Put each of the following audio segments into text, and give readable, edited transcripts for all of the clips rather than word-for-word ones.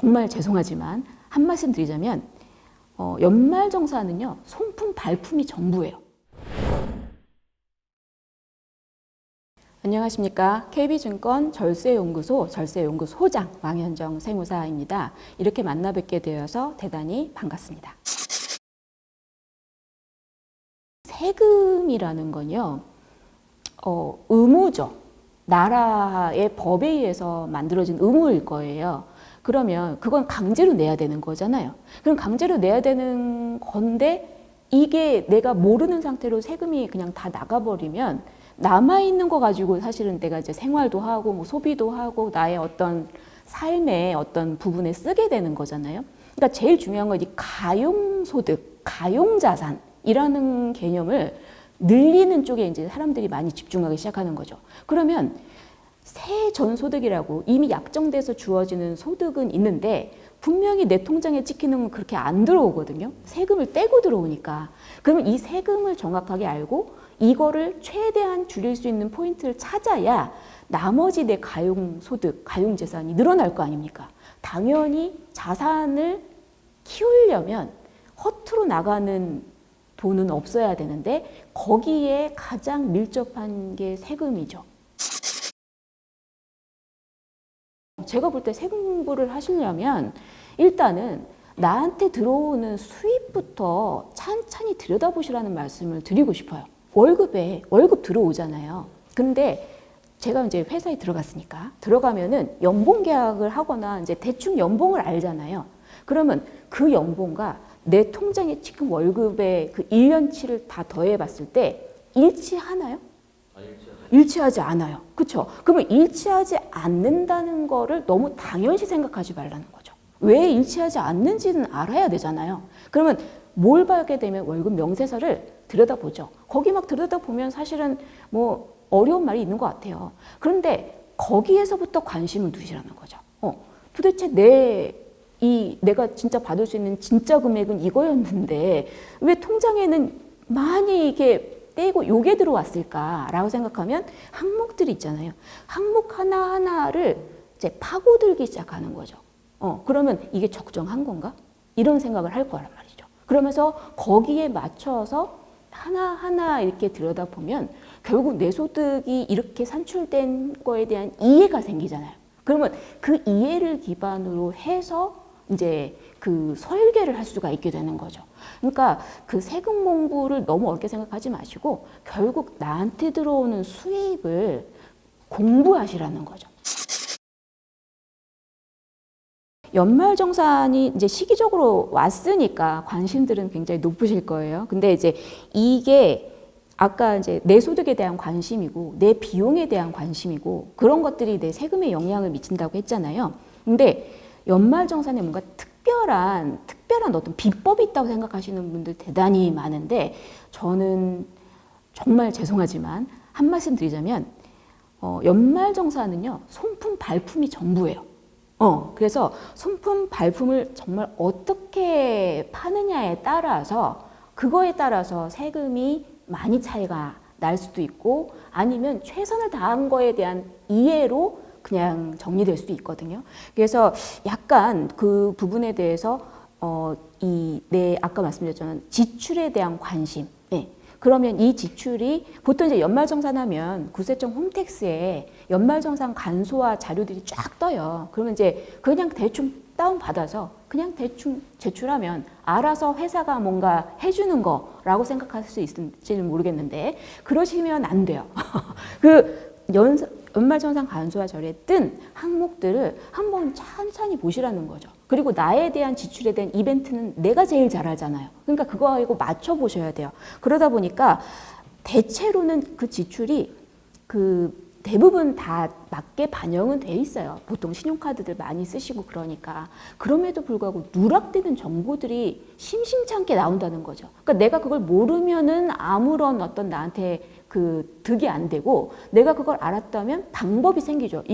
정말 죄송하지만 한 말씀 드리자면 연말정산은요, 손품 발품이 전부예요. 안녕하십니까. KB증권 절세연구소 절세연구소장 왕현정 세무사입니다. 이렇게 만나 뵙게 되어서 대단히 반갑습니다. 세금이라는 건요, 의무죠. 나라의 법에 의해서 만들어진 의무일 거예요. 그러면 그건 강제로 내야 되는 거잖아요. 그럼 강제로 내야 되는 건데 이게 내가 모르는 상태로 세금이 그냥 다 나가버리면 남아있는 거 가지고 사실은 내가 이제 생활도 하고 뭐 소비도 하고 나의 어떤 삶의 어떤 부분에 쓰게 되는 거잖아요. 그러니까 제일 중요한 건 이 가용소득, 가용자산이라는 개념을 늘리는 쪽에 이제 사람들이 많이 집중하기 시작하는 거죠. 그러면 세전소득이라고 이미 약정돼서 주어지는 소득은 있는데 분명히 내 통장에 찍히는 건 그렇게 안 들어오거든요. 세금을 떼고 들어오니까. 그러면 이 세금을 정확하게 알고 이거를 최대한 줄일 수 있는 포인트를 찾아야 나머지 내 가용소득, 가용재산이 늘어날 거 아닙니까? 당연히 자산을 키우려면 허투루 나가는 돈은 없어야 되는데 거기에 가장 밀접한 게 세금이죠. 제가 볼 때 세금 공부를 하시려면 일단은 나한테 들어오는 수입부터 찬찬히 들여다보시라는 말씀을 드리고 싶어요. 월급 들어오잖아요. 근데 제가 이제 회사에 들어갔으니까 들어가면은 연봉 계약을 하거나 이제 대충 연봉을 알잖아요. 그러면 그 연봉과 내 통장에 지금 월급의 그 1년치를 다 더해 봤을 때 일치하나요? 일치하지 않아요. 그렇죠? 그러면 일치하지 않는다는 거를 너무 당연시 생각하지 말라는 거죠. 왜 일치하지 않는지는 알아야 되잖아요. 그러면 뭘 봐게 되면 월급 명세서를 들여다보죠. 거기 막 들여다보면 사실은 뭐 어려운 말이 있는 것 같아요. 그런데 거기에서부터 관심을 두시라는 거죠. 도대체 내가 진짜 받을 수 있는 진짜 금액은 이거였는데 왜 통장에는 많이 이게 떼고 요게 들어왔을까라고 생각하면 항목들이 있잖아요. 항목 하나하나를 이제 파고들기 시작하는 거죠. 그러면 이게 적정한 건가? 이런 생각을 할 거란 말이죠. 그러면서 거기에 맞춰서 하나하나 이렇게 들여다보면 결국 내 소득이 이렇게 산출된 거에 대한 이해가 생기잖아요. 그러면 그 이해를 기반으로 해서 이제 그 설계를 할 수가 있게 되는 거죠. 그러니까 그 세금 공부를 너무 어렵게 생각하지 마시고 결국 나한테 들어오는 수입을 공부하시라는 거죠. 연말정산이 이제 시기적으로 왔으니까 관심들은 굉장히 높으실 거예요. 근데 이제 이게 아까 이제 내 소득에 대한 관심이고 내 비용에 대한 관심이고 그런 것들이 내 세금에 영향을 미친다고 했잖아요. 근데 연말정산에 뭔가 특별한 어떤 비법이 있다고 생각하시는 분들 대단히 많은데 저는 정말 죄송하지만 한 말씀 드리자면 연말정산은요, 손품 발품이 전부예요. 그래서 손품 발품을 정말 어떻게 파느냐에 따라서 그거에 따라서 세금이 많이 차이가 날 수도 있고 아니면 최선을 다한 거에 대한 이해로 그냥 정리될 수도 있거든요. 그래서 약간 그 부분에 대해서 아까 말씀드렸잖아요. 지출에 대한 관심. 네. 그러면 이 지출이 보통 이제 연말정산하면 구세청 홈택스에 연말정산 간소화 자료들이 쫙 떠요. 그러면 이제 그냥 대충 다운받아서 그냥 대충 제출하면 알아서 회사가 뭔가 해주는 거라고 생각할 수 있을지는 모르겠는데 그러시면 안 돼요. 연말정산 간소화 자료에 뜬 항목들을 한번 천천히 보시라는 거죠. 그리고 나에 대한 지출에 대한 이벤트는 내가 제일 잘 알잖아요. 그러니까 그거하고 맞춰보셔야 돼요. 그러다 보니까 대체로는 그 지출이 대부분 다 맞게 반영은 돼 있어요. 보통 신용카드들 많이 쓰시고 그러니까. 그럼에도 불구하고 누락되는 정보들이 심심찮게 나온다는 거죠. 그러니까 내가 그걸 모르면은 아무런 어떤 나한테 득이 안 되고 내가 그걸 알았다면 방법이 생기죠.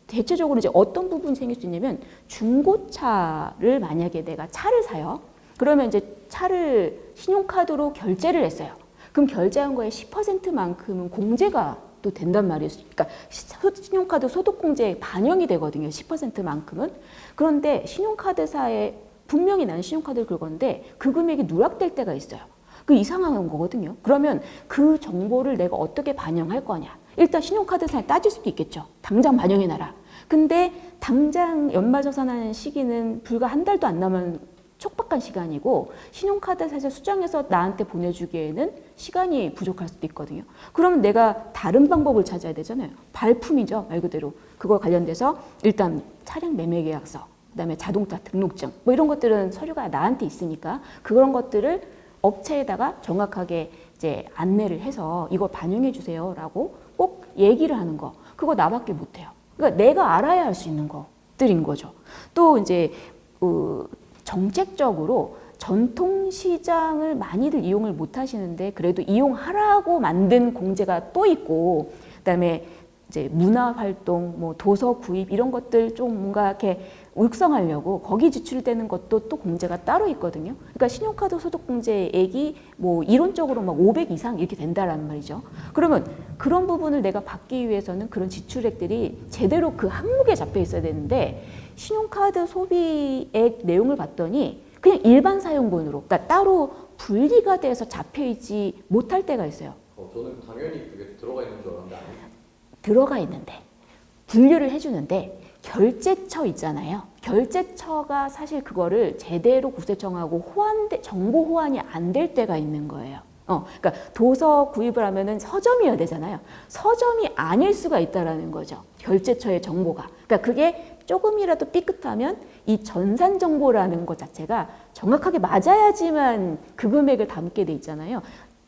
대체적으로 이제 어떤 부분이 생길 수 있냐면 중고차를 만약에 내가 차를 사요. 그러면 이제 차를 신용카드로 결제를 했어요. 그럼 결제한 거에 10%만큼은 공제가 또 된단 말이에요. 그러니까 신용카드 소득공제에 반영이 되거든요. 10%만큼은. 그런데 신용카드사에 분명히 나는 신용카드를 긁었는데 그 금액이 누락될 때가 있어요. 그 이상한 거거든요. 그러면 그 정보를 내가 어떻게 반영할 거냐. 일단 신용카드사에 따질 수도 있겠죠. 당장 반영해놔라. 근데 당장 연말정산하는 시기는 불과 한 달도 안 남은 촉박한 시간이고 신용카드사에서 수정해서 나한테 보내주기에는 시간이 부족할 수도 있거든요. 그러면 내가 다른 방법을 찾아야 되잖아요. 발품이죠. 말 그대로. 그거 관련돼서 일단 차량 매매 계약서, 그다음에 자동차 등록증 뭐 이런 것들은 서류가 나한테 있으니까 그런 것들을 업체에다가 정확하게 이제 안내를 해서 이거 반영해 주세요라고 꼭 얘기를 하는 거. 그거 나밖에 못 해요. 그러니까 내가 알아야 할 수 있는 것들인 거죠. 또 이제 정책적으로 전통시장을 많이들 이용을 못 하시는데 그래도 이용하라고 만든 공제가 또 있고, 그다음에 이제 문화활동, 뭐 도서 구입 이런 것들 좀 뭔가 이렇게 육성하려고 거기 지출되는 것도 또 공제가 따로 있거든요. 그러니까 신용카드 소득공제액이 뭐 이론적으로 막 500 이상 이렇게 된다라는 말이죠. 그러면 그런 부분을 내가 받기 위해서는 그런 지출액들이 제대로 그 항목에 잡혀 있어야 되는데 신용카드 소비액 내용을 봤더니 그냥 일반 사용본으로, 그러니까 따로 분리가 돼서 잡혀있지 못할 때가 있어요. 저는 당연히 그게 들어가 있는 줄 알았는데 아니에요. 들어가 있는데 분류를 해주는데 결제처 있잖아요. 결제처가 사실 그거를 제대로 국세청하고 정보 호환이 안 될 때가 있는 거예요. 그러니까 도서 구입을 하면은 서점이어야 되잖아요. 서점이 아닐 수가 있다라는 거죠. 결제처의 정보가. 그러니까 그게 조금이라도 삐끗하면 이 전산 정보라는 것 자체가 정확하게 맞아야지만 그 금액을 담게 돼 있잖아요.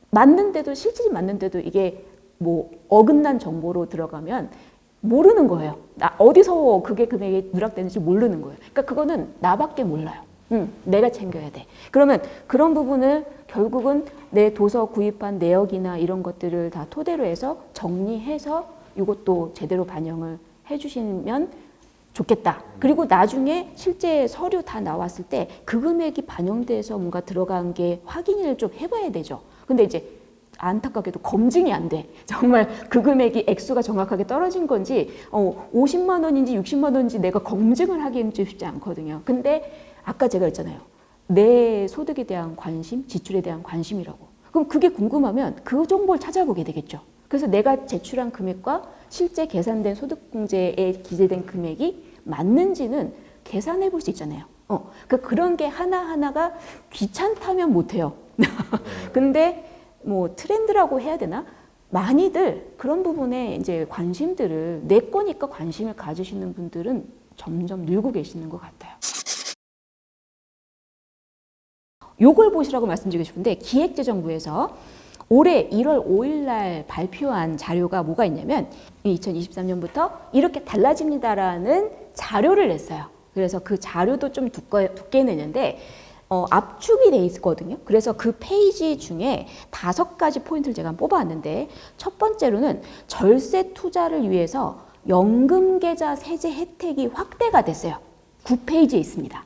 맞는데도 실질이 맞는데도 이게 뭐 어긋난 정보로 들어가면 모르는 거예요. 나 어디서 그게 금액이 누락되는지 모르는 거예요. 그러니까 그거는 나밖에 몰라요. 내가 챙겨야 돼. 그러면 그런 부분을 결국은 내 도서 구입한 내역이나 이런 것들을 다 토대로 해서 정리해서 이것도 제대로 반영을 해주시면 좋겠다. 그리고 나중에 실제 서류 다 나왔을 때 그 금액이 반영돼서 뭔가 들어간 게 확인을 좀 해봐야 되죠. 근데 이제 안타깝게도 검증이 안 돼. 정말 그 금액이 액수가 정확하게 떨어진 건지 50만 원인지 60만 원인지 내가 검증을 하기는 좀 쉽지 않거든요. 근데 아까 제가 했잖아요. 내 소득에 대한 관심, 지출에 대한 관심이라고. 그럼 그게 궁금하면 그 정보를 찾아보게 되겠죠. 그래서 내가 제출한 금액과 실제 계산된 소득공제에 기재된 금액이 맞는지는 계산해 볼 수 있잖아요. 그런 게 하나하나가 귀찮다면 못해요. 근데 뭐 트렌드라고 해야 되나? 많이들 그런 부분에 이제 관심들을 내 거니까 관심을 가지시는 분들은 점점 늘고 계시는 것 같아요. 요걸 보시라고 말씀드리고 싶은데 기획재정부에서 올해 1월 5일 날 발표한 자료가 뭐가 있냐면 2023년부터 이렇게 달라집니다라는 자료를 냈어요. 그래서 그 자료도 좀 두께 내는데 압축이 돼 있거든요. 그래서 그 페이지 중에 5가지 포인트를 제가 뽑아왔는데 첫 번째로는 절세 투자를 위해서 연금계좌 세제 혜택이 확대가 됐어요. 9페이지에 있습니다.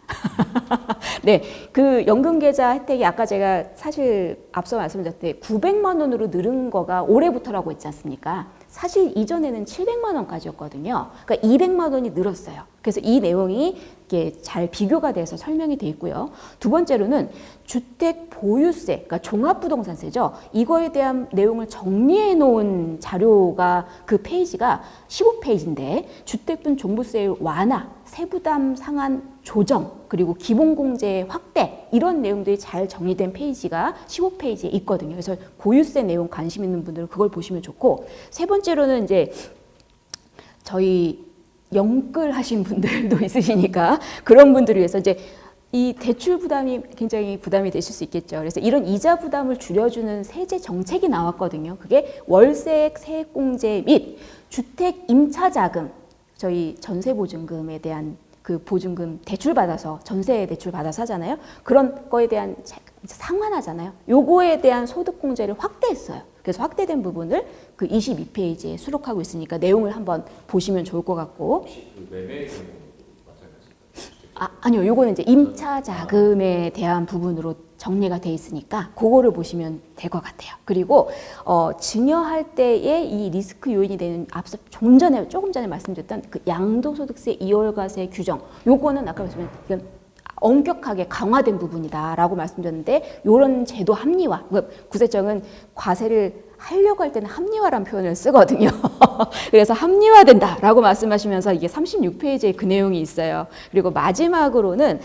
네, 그 연금계좌 혜택이 아까 제가 사실 앞서 말씀드렸을 때 900만 원으로 늘은 거가 올해부터라고 했지 않습니까? 사실 이전에는 700만 원까지였거든요. 그러니까 200만 원이 늘었어요. 그래서 이 내용이 이게 잘 비교가 돼서 설명이 돼 있고요. 두 번째로는 주택 보유세, 그러니까 종합부동산세죠. 이거에 대한 내용을 정리해 놓은 자료가 그 페이지가 15페이지인데 주택분 종부세 완화, 세부담 상한 조정, 그리고 기본공제 확대 이런 내용들이 잘 정리된 페이지가 15페이지에 있거든요. 그래서 보유세 내용 관심 있는 분들은 그걸 보시면 좋고, 세 번째로는 이제 저희 영끌 하신 분들도 있으시니까 그런 분들을 위해서 이제 이 대출 부담이 굉장히 부담이 되실 수 있겠죠. 그래서 이런 이자 부담을 줄여주는 세제 정책이 나왔거든요. 그게 월세 세액공제 및 주택 임차자금, 저희 전세보증금에 대한 그 보증금 대출 받아서 전세 대출 받아서 하잖아요. 그런 거에 대한 상환하잖아요. 요거에 대한 소득공제를 확대했어요. 그래서 확대된 부분을 그 22페이지에 수록하고 있으니까 내용을 한번 보시면 좋을 것 같고. 혹시 그 매매 경우도 마찬가지인가요? 아니요. 요거는 이제 임차 자금에 대한 부분으로 정리가 돼 있으니까 그거를 보시면 될 것 같아요. 그리고 증여할 때의 이 리스크 요인이 되는 앞서 조금 전에 말씀드렸던 그 양도소득세 2월과세 규정, 요거는 아까 말씀드린 이건 엄격하게 강화된 부분이다라고 말씀드렸는데, 이런 제도 합리화, 구세청은 과세를 하려고 할 때는 합리화라는 표현을 쓰거든요. 그래서 합리화된다라고 말씀하시면서 이게 36페이지에 그 내용이 있어요. 그리고 마지막으로는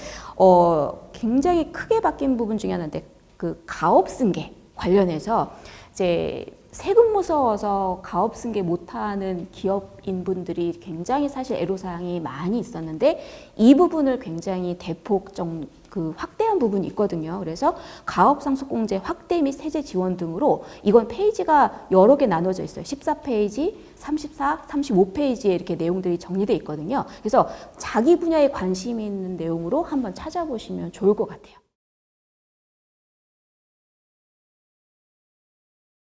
굉장히 크게 바뀐 부분 중에 하나인데, 그 가업승계 관련해서 이제 세금 무서워서 가업 승계 못하는 기업인분들이 굉장히 사실 애로사항이 많이 있었는데, 이 부분을 굉장히 대폭 좀 확대한 부분이 있거든요. 그래서 가업 상속공제 확대 및 세제 지원 등으로, 이건 페이지가 여러 개 나눠져 있어요. 14페이지, 34, 35페이지에 이렇게 내용들이 정리되어 있거든요. 그래서 자기 분야에 관심이 있는 내용으로 한번 찾아보시면 좋을 것 같아요.